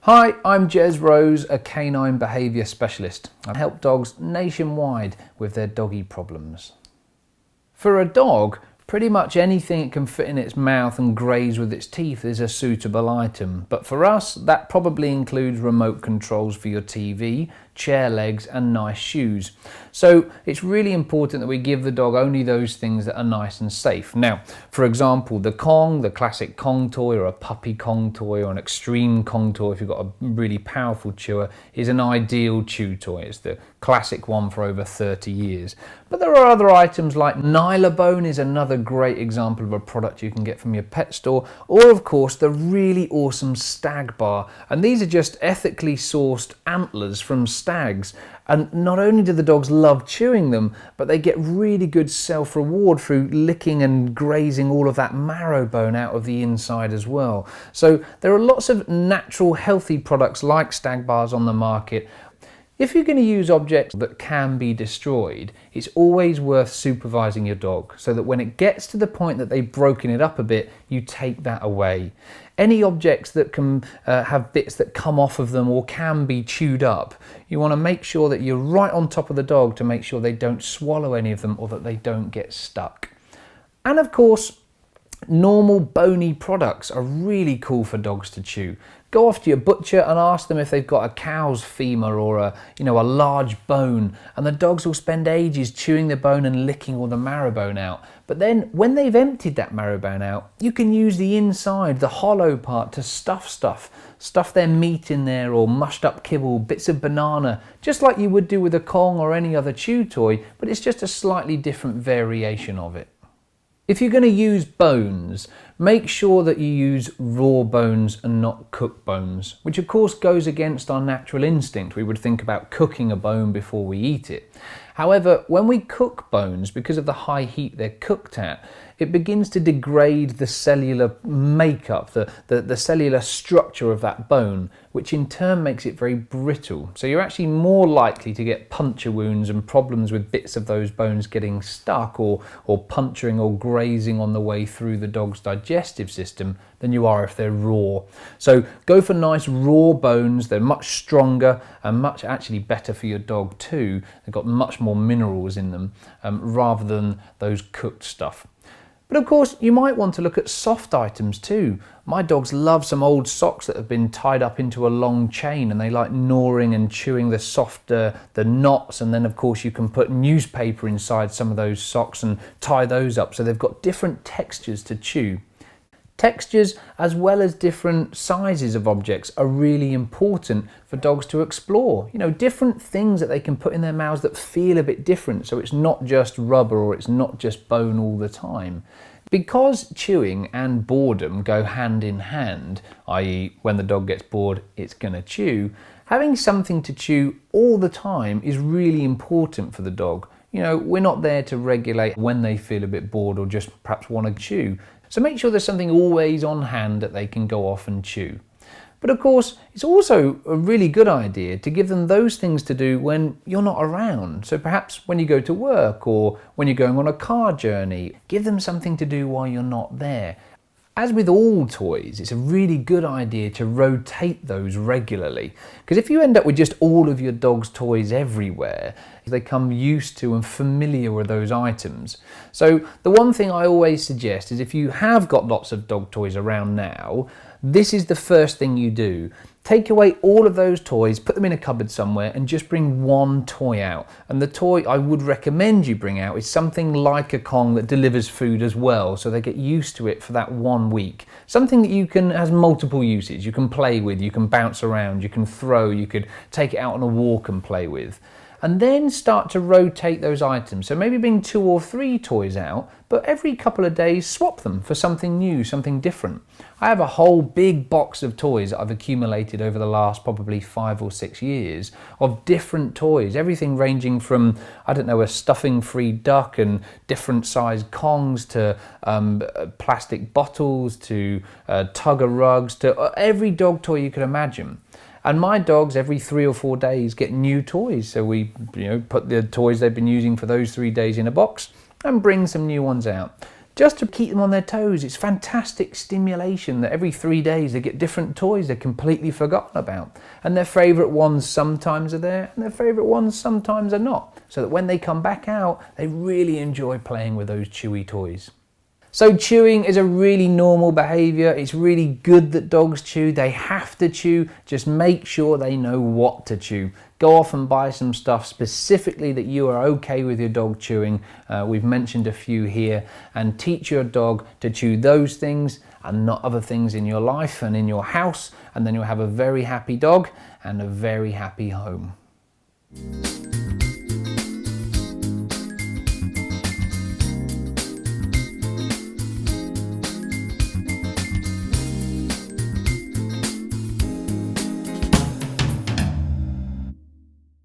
Hi, I'm Jez Rose, a canine behaviour specialist. I help dogs nationwide with their doggy problems. For a dog, pretty much anything it can fit in its mouth and graze with its teeth is a suitable item. But for us, that probably includes remote controls for your TV, chair legs and nice shoes. So it's really important that we give the dog only those things that are nice and safe. Now, for example, the Kong, the classic Kong toy, or a puppy Kong toy, or an extreme Kong toy if you've got a really powerful chewer, is an ideal chew toy. It's the classic one for over 30 years. But there are other items like Nylabone is another great example of a product you can get from your pet store, or of course the really awesome Stagbar. And these are just ethically sourced antlers from stags, and not only do the dogs love chewing them, but they get really good self-reward through licking and grazing all of that marrow bone out of the inside as well. So there are lots of natural healthy products like Stagbars on the market. If you're going to use objects that can be destroyed, it's always worth supervising your dog so that when it gets to the point that they've broken it up a bit, you take that away. Any objects that can have bits that come off of them or can be chewed up, you want to make sure that you're right on top of the dog to make sure they don't swallow any of them or that they don't get stuck. And of course, normal bony products are really cool for dogs to chew. Go off to your butcher and ask them if they've got a cow's femur or a large bone, and the dogs will spend ages chewing the bone and licking all the marrow bone out. But then when they've emptied that marrow bone out, you can use the inside, the hollow part, to stuff their meat in there, or mushed up kibble, bits of banana, just like you would do with a Kong or any other chew toy, but it's just a slightly different variation of it. If you're going to use bones, make sure that you use raw bones and not cooked bones, which of course goes against our natural instinct. We would think about cooking a bone before we eat it. However, when we cook bones, because of the high heat they're cooked at, it begins to degrade the cellular makeup, the cellular structure of that bone, which in turn makes it very brittle. So you're actually more likely to get puncture wounds and problems with bits of those bones getting stuck or puncturing or grazing on the way through the dog's digestive system than you are if they're raw. So go for nice raw bones. They're much stronger and much actually better for your dog too. They've got much more minerals in them rather than those cooked stuff. But of course, you might want to look at soft items too. My dogs love some old socks that have been tied up into a long chain, and they like gnawing and chewing the soft, the knots, and then of course you can put newspaper inside some of those socks and tie those up so they've got different textures to chew. Textures as well as different sizes of objects are really important for dogs to explore. Different things that they can put in their mouths that feel a bit different, so it's not just rubber or it's not just bone all the time. Because chewing and boredom go hand in hand, i.e. when the dog gets bored, it's going to chew, having something to chew all the time is really important for the dog. We're not there to regulate when they feel a bit bored or just perhaps want to chew. So make sure there's something always on hand that they can go off and chew. But of course, it's also a really good idea to give them those things to do when you're not around. So perhaps when you go to work or when you're going on a car journey, give them something to do while you're not there. As with all toys, it's a really good idea to rotate those regularly, because if you end up with just all of your dog's toys everywhere, they become used to and familiar with those items. So the one thing I always suggest is if you have got lots of dog toys around now, this is the first thing you do. Take away all of those toys, put them in a cupboard somewhere, and just bring one toy out. And the toy I would recommend you bring out is something like a Kong that delivers food as well, so they get used to it for that 1 week. Something that has multiple uses. You can play with, you can bounce around, you can throw, you could take it out on a walk and play with. And then start to rotate those items. So maybe bring 2 or 3 toys out, but every couple of days swap them for something new, something different. I have a whole big box of toys that I've accumulated over the last probably 5 or 6 years of different toys, everything ranging from, a stuffing-free duck and different sized Kongs to plastic bottles to tugger rugs to every dog toy you could imagine. And my dogs every 3 or 4 days get new toys. So we put the toys they've been using for those 3 days in a box and bring some new ones out. just to keep them on their toes. It's fantastic stimulation that every 3 days they get different toys they're completely forgotten about. And their favourite ones sometimes are there and their favourite ones sometimes are not. So that when they come back out, they really enjoy playing with those chewy toys. So chewing is a really normal behaviour. It's really good that dogs chew. They have to chew. Just make sure they know what to chew. Go off and buy some stuff specifically that you are okay with your dog chewing. We've mentioned a few here, and teach your dog to chew those things and not other things in your life and in your house, and then you'll have a very happy dog and a very happy home.